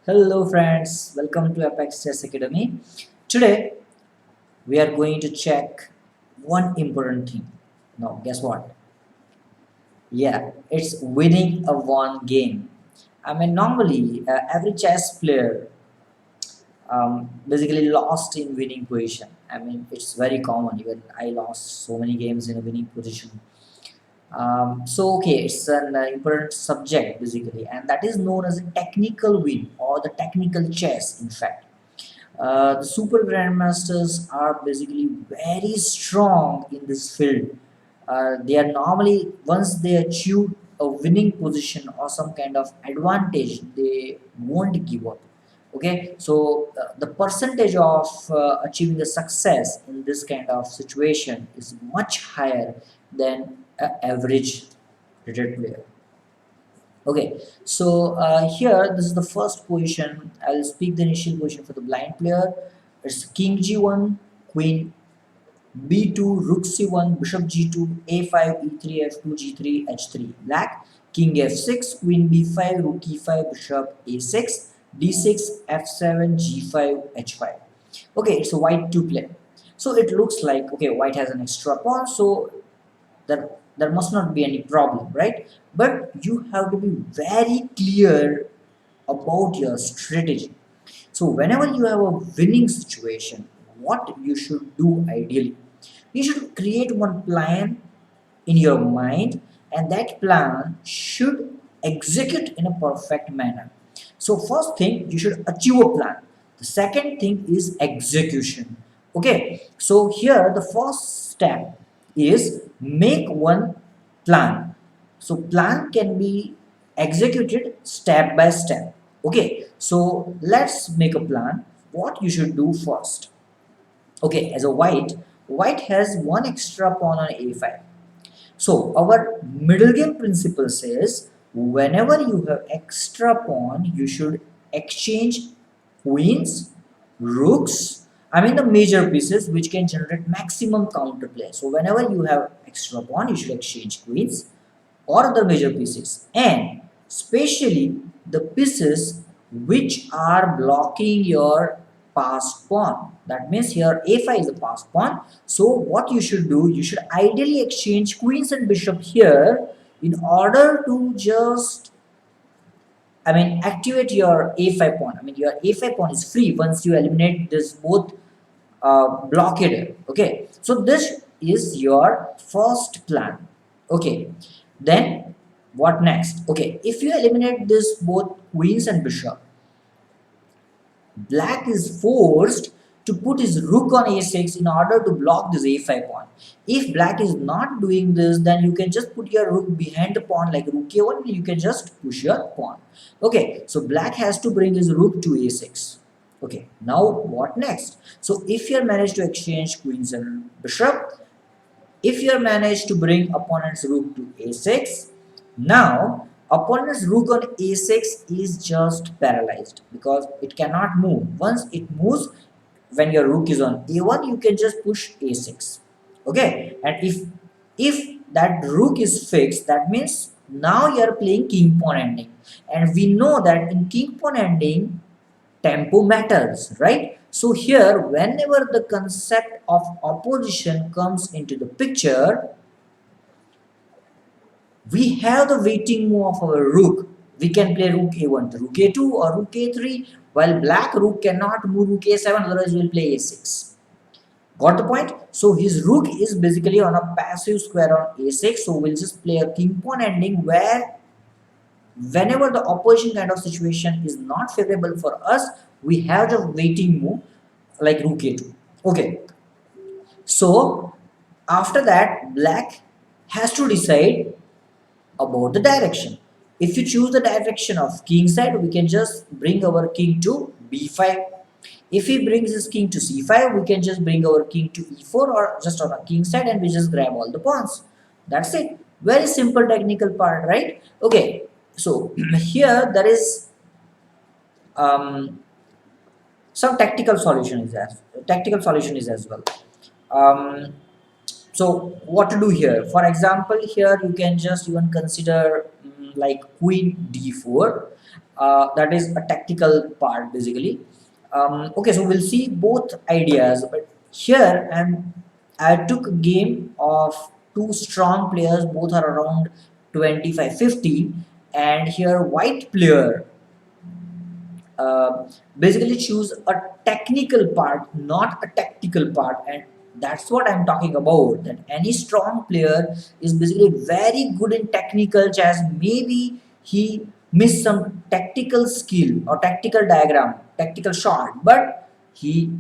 Hello friends, welcome to Apex Chess Academy. Today we are going to check one important thing. Now, guess what? Yeah, it's winning a one game. Normally every chess player basically lost in winning position. It's very common. Even I lost so many games in a winning position. Okay, it's an important subject basically, and that is known as a technical win or the technical chess, in fact. The super grandmasters are basically very strong in this field. They are normally, once they achieve a winning position or some kind of advantage, they won't give up. Okay, so the percentage of achieving the success in this kind of situation is much higher than an average rated player. Okay, so here this is the first position. I'll speak the initial position for the blind player. It's king g1, queen b2, rook c1, bishop g2, a5, e3, f2, g3, h3. Black, king f6, queen b5, rook e5, bishop a6, d6, f7, g5, h5. Okay, it's a white two play. So it looks like, okay, white has an extra pawn, so there must not be any problem, right? But you have to be very clear about your strategy. So whenever you have a winning situation, what you should do ideally, you should create one plan in your mind, and that plan should execute in a perfect manner. So first thing, you should achieve a plan. The second thing is execution. Okay, so here the first step is make one plan. So plan can be executed step by step. Okay, so let's make a plan. What you should do first. Okay, as a white has one extra pawn on a5. So our middle game principle says whenever you have extra pawn, you should exchange queens, rooks, the major pieces which can generate maximum counterplay. So whenever you have extra pawn, you should exchange queens or the major pieces, and especially the pieces which are blocking your passed pawn. That means here a5 is the passed pawn. So what you should do, you should ideally exchange queens and bishop here in order to just activate your a5 pawn. Your a5 pawn is free once you eliminate this both blockade. Okay, so this is your first plan. Okay, then what next? Okay, if you eliminate this both queens and bishop, black is forced to put his rook on a6 in order to block this a5 pawn. If black is not doing this, then you can just put your rook behind the pawn like rook a1, you can just push your pawn. Okay, so black has to bring his rook to a6. Okay, now what next? So if you manage to exchange queens and bishop, if you manage to bring opponent's rook to a6, now opponent's rook on a6 is just paralyzed because it cannot move. Once it moves, when your rook is on a1, you can just push a6. Okay, and if that rook is fixed, that means now you are playing king pawn ending, and we know that in king pawn ending tempo matters, right? So here, whenever the concept of opposition comes into the picture, we have the waiting move of our rook. We can play rook a1 to rook a2 or rook a3, while black rook cannot move rook a7, otherwise we'll play a6. Got the point? So his rook is basically on a passive square on a6, so we'll just play a king pawn ending where whenever the opposition kind of situation is not favorable for us, we have the waiting move like rook a2. Okay, so after that, black has to decide about the direction. If you choose the direction of king side, we can just bring our king to b5. If he brings his king to c5, we can just bring our king to e4 or just on a king side and we just grab all the pawns. That's it. Very simple technical part, right? Okay, so here there is um, some tactical solution is as well. Um, so what to do here? For example, here you can just even consider like queen d4. That is a tactical part basically. Okay, so we'll see both ideas, but here I took a game of two strong players, both are around 25-50, and here white player uh, basically choose a technical part, not a tactical part, and that's what I'm talking about. That any strong player is basically very good in technical chess. Maybe he missed some tactical skill or tactical diagram, tactical shot, but he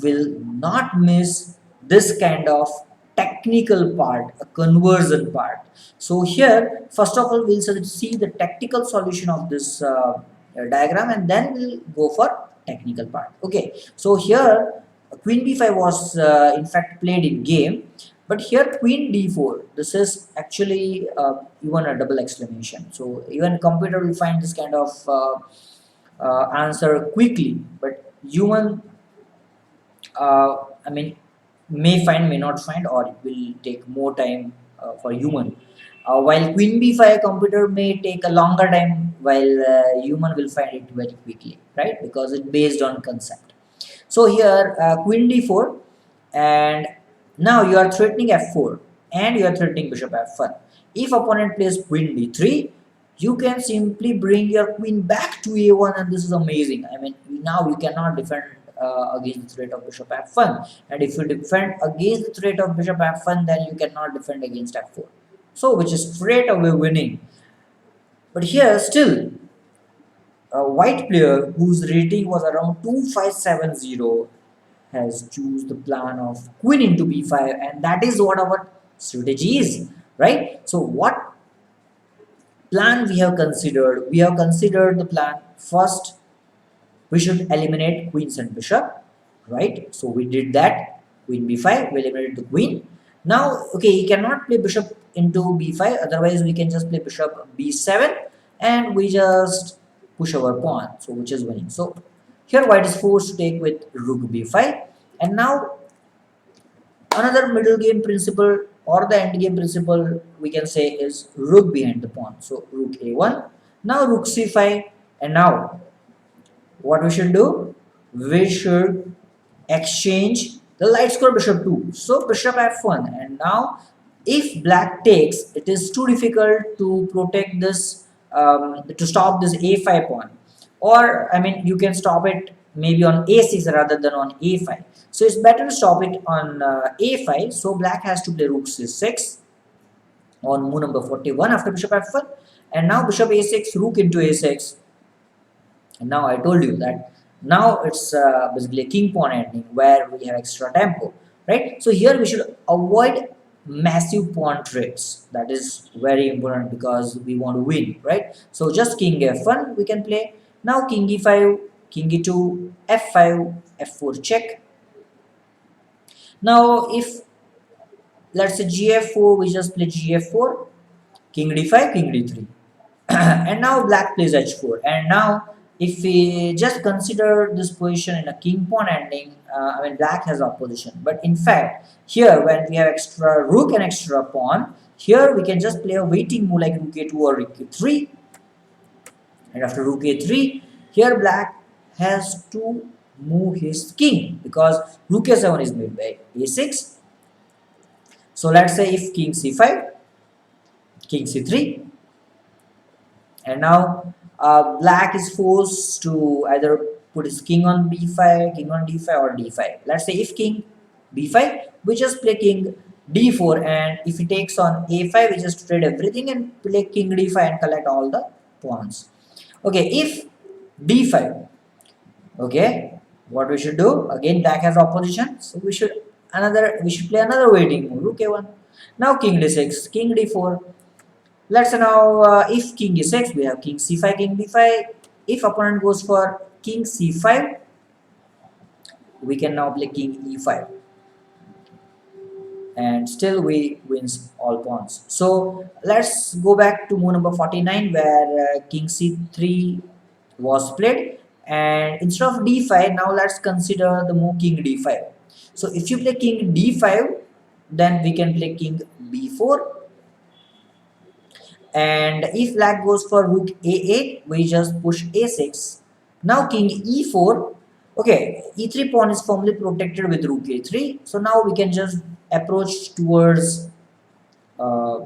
will not miss this kind of technical part, a conversion part. So here, first of all, we'll see the tactical solution of this diagram, and then we'll go for technical part. Okay, so here queen b5 was in fact played in game, but here queen d4, this is actually even a double exclamation. So even computer will find this kind of answer quickly, but human, I mean, may find, may not find, or it will take more time for human. While queen b5 computer may take a longer time, while human will find it very quickly, right? Because it's based on concept. So here queen d4, and now you are threatening f4, and you are threatening bishop f1. If opponent plays queen d3, you can simply bring your queen back to a1, and this is amazing. I mean, now you cannot defend against the threat of bishop f1, and if you defend against the threat of bishop f1, then you cannot defend against f4. So which is straight away winning. But here still a white player whose rating was around 2570 has choose the plan of queen into b5, and that is what our strategy is, right? So what plan we have considered? We have considered the plan first. We should eliminate queens and bishop, right? So we did that. Queen b5, we eliminated the queen. Now, okay, he cannot play bishop into b5, otherwise we can just play bishop b7, and we just push our pawn, so which is winning. So here white is forced to take with rook b5, and now another middle game principle or the end game principle we can say is rook behind the pawn. So rook a1, now rook c5, and now what we should do? We should exchange the light square bishop 2. So bishop f1, and now if black takes, it is too difficult to protect this, to stop this a5 pawn. Or I mean, you can stop it maybe on a6 rather than on a5. So it's better to stop it on a5. So black has to play rook c6 on move number 41 after bishop f1, and now bishop a6, rook into a6. And now I told you that now it's basically a king pawn ending where we have extra tempo, right? So here we should avoid massive pawn trades. That is very important because we want to win, right? So just king f1 we can play. Now king e5, king e2, f5, f4 check. Now if let's say gf4, we just play gf4, king d5, king d3. And now black plays h4, and now if we just consider this position in a king pawn ending, I mean black has opposition, but in fact here when we have extra rook and extra pawn, here we can just play a waiting move like rook a2 or rook a3, and after rook a3, here black has to move his king because rook a7 is made by a6. So let's say if king c5, king c3, and now black is forced to either put his king on b5, king on d5, or d5. Let's say if king b5, we just play king d4, and if he takes on a5, we just trade everything and play king d5 and collect all the pawns. Okay, if d5, okay, what we should do? Again, black has opposition, so we should play another waiting move, rook a1. Now king d6, king d4. Let's say now if king is 6, we have king c5, king b5. If opponent goes for king c5, we can now play king e5, and still we wins all pawns. So let's go back to move number 49 where king c3 was played, and instead of d5, now let's consider the move king d5. So if you play king d5, then we can play king b4. And if black goes for rook a8, we just push a6. Now king e4. Okay, e3 pawn is firmly protected with rook a3. So now we can just approach towards uh,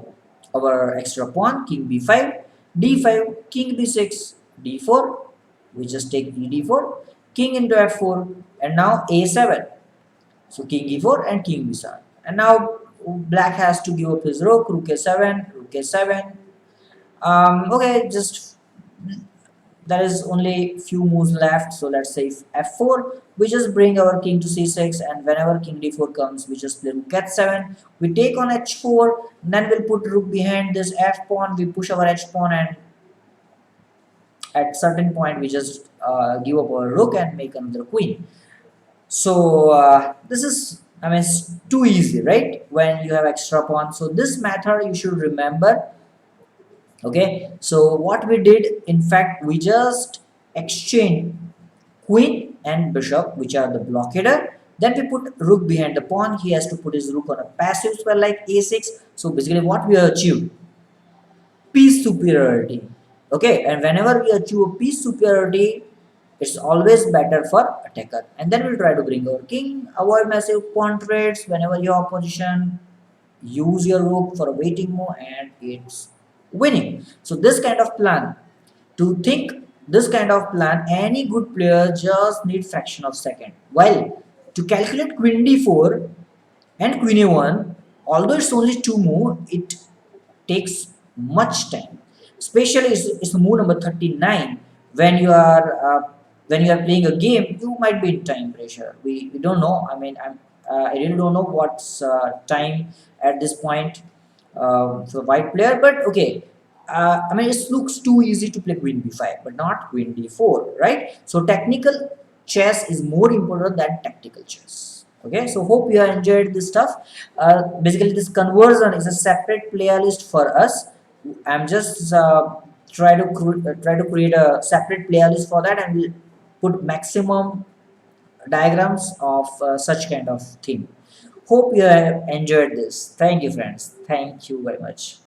our extra pawn, king b5, d5, king b6, d4. We just take e d4, king into f4, and now a7. So king e4 and king b7. And now black has to give up his rook a7, rook a7. Okay, just there is only few moves left, so let's say f4. We just bring our king to c6, and whenever king d4 comes, we just play rook h7. We take on h4, then we'll put rook behind this f pawn. We push our h pawn, and at certain point, we just give up our rook and make another queen. So this is, I mean, it's too easy, right? When you have extra pawn. So this method you should remember. Okay, so what we did, in fact, we just exchange queen and bishop, which are the blockader. Then we put rook behind the pawn. He has to put his rook on a passive square like a6. So basically what we achieved, piece superiority. Okay, and whenever we achieve a piece superiority, it's always better for attacker. And then we'll try to bring our king, avoid massive pawn trades. Whenever your opposition use your rook for a waiting move, and it's winning. So this kind of plan, to think this kind of plan, any good player just need fraction of second. While to calculate queen d4 and queen a1, although it's only two move, it takes much time. Especially it's move number 39. When you are playing a game, you might be in time pressure. We don't know. I mean, I really don't know what's time at this point for white player. But okay, I mean, it looks too easy to play queen b5, but not queen d4, right? So technical chess is more important than tactical chess. Okay, so hope you have enjoyed this stuff. Basically, this conversion is a separate playlist for us. I'm just try to create a separate playlist for that, and we'll put maximum diagrams of such kind of thing. Hope you have enjoyed this. Thank you, friends. Thank you very much.